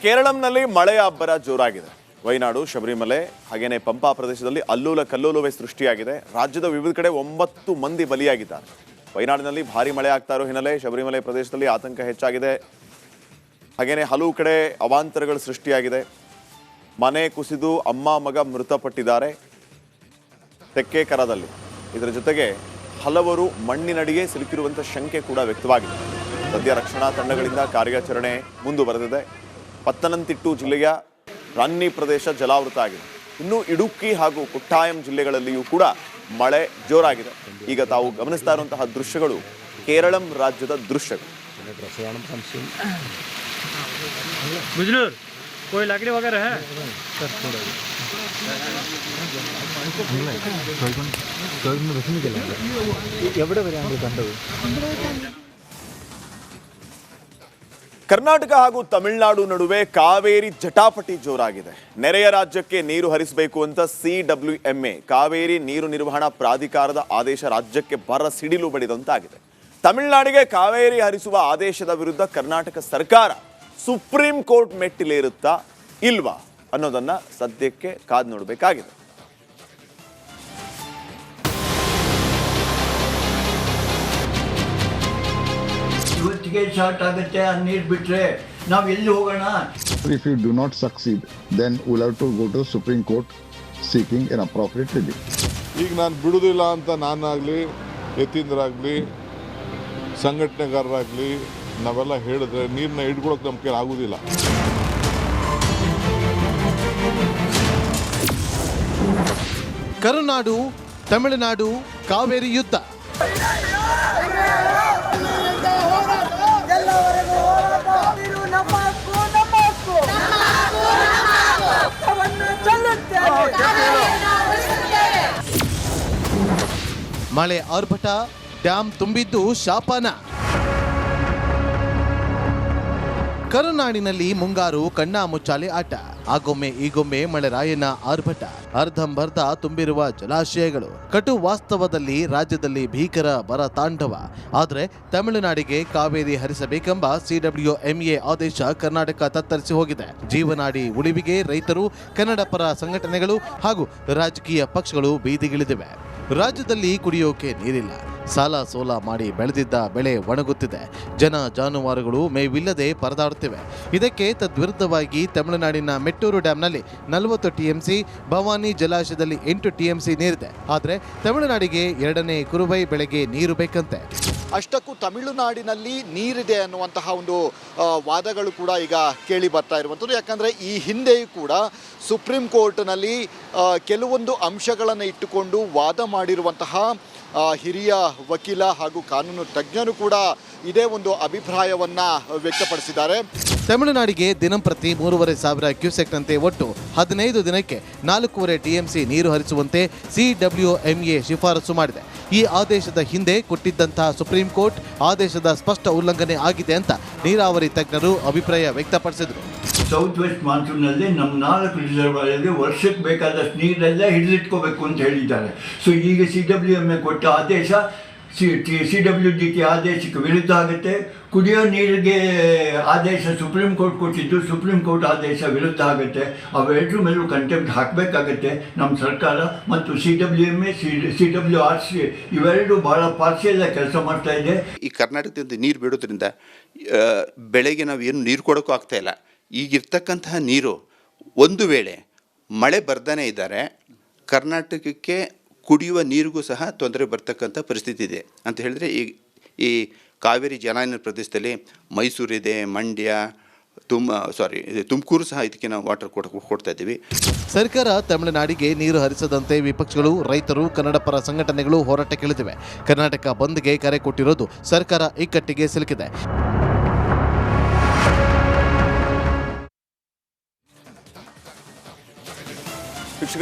ಕೇರಳಂನಲ್ಲಿ ಮಳೆಯ ಅಬ್ಬರ ಜೋರಾಗಿದೆ. ವಯನಾಡು, ಶಬರಿಮಲೆ ಹಾಗೇನೆ ಪಂಪಾ ಪ್ರದೇಶದಲ್ಲಿ ಅಲ್ಲೋಲ ಕಲ್ಲೋಲವೇ ಸೃಷ್ಟಿಯಾಗಿದೆ. ರಾಜ್ಯದ ವಿವಿಧ ಕಡೆ 9 ಮಂದಿ ಬಲಿಯಾಗಿದ್ದಾರೆ. ವಯನಾಡಿನಲ್ಲಿ ಭಾರಿ ಮಳೆ ಆಗ್ತಾ ಇರೋ ಹಿನ್ನೆಲೆ ಶಬರಿಮಲೆ ಪ್ರದೇಶದಲ್ಲಿ ಆತಂಕ ಹೆಚ್ಚಾಗಿದೆ. ಹಾಗೇನೆ ಹಲವು ಕಡೆ ಅವಾಂತರಗಳು ಸೃಷ್ಟಿಯಾಗಿದೆ. ಮನೆ ಕುಸಿದು ಅಮ್ಮ ಮಗ ಮೃತಪಟ್ಟಿದ್ದಾರೆ ತೆಕ್ಕೆಕರದಲ್ಲಿ. ಇದರ ಜೊತೆಗೆ ಹಲವರು ಮಣ್ಣಿನಡಿಗೆ ಸಿಲುಕಿರುವಂಥ ಶಂಕೆ ಕೂಡ ವ್ಯಕ್ತವಾಗಿದೆ. ಸದ್ಯ ರಕ್ಷಣಾ ತಂಡಗಳಿಂದ ಕಾರ್ಯಾಚರಣೆ ಮುಂದುವರೆದಿದೆ. ಪತ್ತನಂತಿಟ್ಟು ಜಿಲ್ಲೆಯ ರಾನ್ನಿ ಪ್ರದೇಶ ಜಲಾವೃತ ಆಗಿದೆ. ಇನ್ನು ಇಡುಕ್ಕಿ ಹಾಗೂ ಕುಟ್ಟಾಯಂ ಜಿಲ್ಲೆಗಳಲ್ಲಿಯೂ ಕೂಡ ಮಳೆ ಜೋರಾಗಿದೆ. ಈಗ ತಾವು ಗಮನಿಸ್ತಾ ಇರುವಂತಹ ದೃಶ್ಯಗಳು ಕೇರಳಂ ರಾಜ್ಯದ ದೃಶ್ಯಗಳು. कोई लकड़ी वगैरह है? ಕರ್ನಾಟಕ ಹಾಗೂ ತಮಿಳುನಾಡು ನಡುವೆ ಕಾವೇರಿ ಜಟಾಪಟಿ ಜೋರಾಗಿದೆ. ನೆರೆಯ ರಾಜ್ಯಕ್ಕೆ ನೀರು ಹರಿಸಬೇಕು ಅಂತ CWMA ಕಾವೇರಿ ನೀರು ನಿರ್ವಹಣಾ ಪ್ರಾಧಿಕಾರದ ಆದೇಶ ರಾಜ್ಯಕ್ಕೆ ಬರ ಸಿಡಿಲು ಬಡಿದಂತಾಗಿದೆ. ತಮಿಳುನಾಡಿಗೆ ಕಾವೇರಿ ಹರಿಸುವ ಆದೇಶದ ವಿರುದ್ಧ ಕರ್ನಾಟಕ ಸರ್ಕಾರ ಸುಪ್ರೀಂ ಕೋರ್ಟ್ ಮೆಟ್ಟಿಲೇರುತ್ತಾ ಇಲ್ವಾ ಅನ್ನೋದನ್ನ ಸದ್ಯಕ್ಕೆ ಕಾದು ನೋಡಬೇಕಾಗಿದೆ. ಇವತ್ತಿಗೆ ಸ್ಟಾರ್ಟ್ ಆಗುತ್ತೆ ನೀರು ಬಿಟ್ರೆ ನಾವು ಎಲ್ಲಿ ಹೋಗೋಣ? If you do not succeed, then we'll have to go to Supreme Court seeking an appropriate relief. ಈಗ ನಾನು ಬಿಡುವುದಿಲ್ಲ ಅಂತ ನಾನಾಗಲಿ ಯತೀಂದ್ರಾಗಲಿ ಸಂಘಟನೆಗಾರರಾಗಲಿ ನಾವೆಲ್ಲ ಹೇಳಿದ್ರೆ ನೀರನ್ನ ಹಿಡ್ಕೊಳಕ್ಕೆ ನಮ್ಮ ಕೈಲಿ ಆಗುವುದಿಲ್ಲ. ಕರುನಾಡು ತಮಿಳುನಾಡು ಕಾವೇರಿ ಯುದ್ಧ. ಮಳೆ ಆರ್ಭಟ, ಡ್ಯಾಮ್ ತುಂಬಿದ್ದು ಶಾಪನ. ಕರುನಾಡಿನಲ್ಲಿ ಮುಂಗಾರು ಕಣ್ಣಾ ಮುಚ್ಚಾಲೆ ಆಟ. ಆಗೊಮ್ಮೆ ಈಗೊಮ್ಮೆ ಮಳೆರಾಯನ ಆರ್ಭಟ. ಅರ್ಧಂಬರ್ಧ ತುಂಬಿರುವ ಜಲಾಶಯಗಳು. ಕಟು ವಾಸ್ತವದಲ್ಲಿ ರಾಜ್ಯದಲ್ಲಿ ಭೀಕರ ಬರ ತಾಂಡವ. ಆದರೆ ತಮಿಳುನಾಡಿಗೆ ಕಾವೇರಿ ಹರಿಸಬೇಕೆಂಬ CWMA ಆದೇಶ ಕರ್ನಾಟಕ ತತ್ತರಿಸಿ ಹೋಗಿದೆ. ಜೀವನಾಡಿ ಉಳಿವಿಗೆ ರೈತರು, ಕನ್ನಡ ಪರ ಸಂಘಟನೆಗಳು ಹಾಗೂ ರಾಜಕೀಯ ಪಕ್ಷಗಳು ಬೀದಿಗಿಳಿದಿವೆ. ರಾಜ್ಯದಲ್ಲಿ ಕುಡಿಯೋಕೆ ನೀರಿಲ್ಲ. ಸಾಲ ಸೋಲ ಮಾಡಿ ಬೆಳೆದಿದ್ದ ಬೆಳೆ ಒಣಗುತ್ತಿದೆ. ಜನ ಜಾನುವಾರುಗಳು ಮೇವಿಲ್ಲದೆ ಪರದಾಡುತ್ತಿವೆ. ಇದಕ್ಕೆ ತದ್ವಿರುದ್ಧವಾಗಿ ತಮಿಳುನಾಡಿನ ಮೆಟ್ಟೂರು ಡ್ಯಾಂನಲ್ಲಿ 40 TMC, ಭವಾನಿ ಜಲಾಶಯದಲ್ಲಿ 8 TMC ನೀರಿದೆ. ಆದರೆ ತಮಿಳುನಾಡಿಗೆ 2ನೇ ಕುರುಬೈ ಬೆಳೆಗೆ ನೀರು ಬೇಕಂತೆ. ಅಷ್ಟಕ್ಕೂ ತಮಿಳುನಾಡಿನಲ್ಲಿ ನೀರಿದೆ ಅನ್ನುವಂತಹ ಒಂದು ವಾದಗಳು ಕೂಡ ಈಗ ಕೇಳಿ ಬರ್ತಾ ಇರುವಂಥದ್ದು. ಯಾಕಂದರೆ ಈ ಹಿಂದೆಯೂ ಕೂಡ ಸುಪ್ರೀಂ ಕೋರ್ಟ್ನಲ್ಲಿ ಕೆಲವೊಂದು ಅಂಶಗಳನ್ನು ಇಟ್ಟುಕೊಂಡು ವಾದ ಮಾಡಿರುವಂತಹ ಹಿರಿಯ ವಕೀಲ ಹಾಗೂ ಕಾನೂನು ತಜ್ಞರು ಕೂಡ ಇದೇ ಒಂದು ಅಭಿಪ್ರಾಯವನ್ನು ವ್ಯಕ್ತಪಡಿಸಿದ್ದಾರೆ. ತಮಿಳುನಾಡಿಗೆ ದಿನಂಪ್ರತಿ 3,500 ಕ್ಯೂಸೆಕ್ನಂತೆ ಒಟ್ಟು 15 ದಿನಕ್ಕೆ 4.5 TMC ನೀರು ಹರಿಸುವಂತೆ CWMA ಶಿಫಾರಸು ಮಾಡಿದೆ. ಈ ಆದೇಶದ ಹಿಂದೆ ಕೊಟ್ಟಿದ್ದಂತಹ ಸುಪ್ರೀಂ ಕೋರ್ಟ್ ಆದೇಶದ ಸ್ಪಷ್ಟ ಉಲ್ಲಂಘನೆ ಆಗಿದೆ ಅಂತ ನೀರಾವರಿ ತಜ್ಞರು ಅಭಿಪ್ರಾಯ ವ್ಯಕ್ತಪಡಿಸಿದರು. ಸೌತ್ ವೆಸ್ಟ್ ಮಾನ್ಸೂನ್ನಲ್ಲಿ ನಮ್ಮ 4 ರಿಸರ್ವಾಯರ್ಗೆ ವರ್ಷಕ್ಕೆ ಬೇಕಾದಷ್ಟು ನೀರೆಲ್ಲ ಹಿಡಿದಿಟ್ಕೋಬೇಕು ಅಂತ ಹೇಳಿದ್ದಾರೆ. ಸೊ ಈಗ CWMA ಕೊಟ್ಟ ಆದೇಶ CWDT ಆದೇಶಕ್ಕೆ ವಿರುದ್ಧ ಆಗುತ್ತೆ. ಕುಡಿಯೋ ನೀರಿಗೆ ಆದೇಶ ಸುಪ್ರೀಂ ಕೋರ್ಟ್ ಕೊಟ್ಟಿದ್ದು ಸುಪ್ರೀಂ ಕೋರ್ಟ್ ಆದೇಶ ವಿರುದ್ಧ ಆಗುತ್ತೆ. ಅವೆರಡರ ಮೇಲೂ ಕಂಟೆಂಪ್ಟ್ ಹಾಕಬೇಕಾಗತ್ತೆ ನಮ್ಮ ಸರ್ಕಾರ. ಮತ್ತು CWMA CWRC ಇವೆರಡು ಭಾಳ ಪಾರ್ಶಿಯಲ್ ಕೆಲಸ ಮಾಡ್ತಾ ಇದೆ. ಈ ಕರ್ನಾಟಕದಿಂದ ನೀರು ಬಿಡೋದ್ರಿಂದ ಬೆಳೆಗೆ ನಾವು ಏನು ನೀರು ಕೊಡೋಕ್ಕೂ ಆಗ್ತಾಯಿಲ್ಲ. ಈಗಿರ್ತಕ್ಕಂತಹ ನೀರು ಒಂದು ವೇಳೆ ಮಳೆ ಬರ್ತಾನೆ ಇದ್ದಾರೆ ಕರ್ನಾಟಕಕ್ಕೆ ಕುಡಿಯುವ ನೀರಿಗೂ ಸಹ ತೊಂದರೆ ಬರ್ತಕ್ಕಂಥ ಪರಿಸ್ಥಿತಿ ಇದೆ ಅಂತ ಹೇಳಿದ್ರೆ ಈ ಕಾವೇರಿ ಜಲಾನಯನ ಪ್ರದೇಶದಲ್ಲಿ ಮೈಸೂರಿದೆ, ಮಂಡ್ಯ, ತುಮಕೂರು ಸಹ ಇದಕ್ಕೆ ನಾವು ವಾಟರ್ ಕೊಡ್ತಾ ಇದ್ದೀವಿ. ಸರ್ಕಾರ ತಮಿಳುನಾಡಿಗೆ ನೀರು ಹರಿಸದಂತೆ ವಿಪಕ್ಷಗಳು, ರೈತರು, ಕನ್ನಡ ಪರ ಸಂಘಟನೆಗಳು ಹೋರಾಟಕ್ಕಿಳಿದಿವೆ. ಕರ್ನಾಟಕ ಬಂದ್ಗೆ ಕರೆ ಕೊಟ್ಟಿರೋದು ಸರ್ಕಾರ ಇಕ್ಕಟ್ಟಿಗೆ ಸಿಲುಕಿದೆ.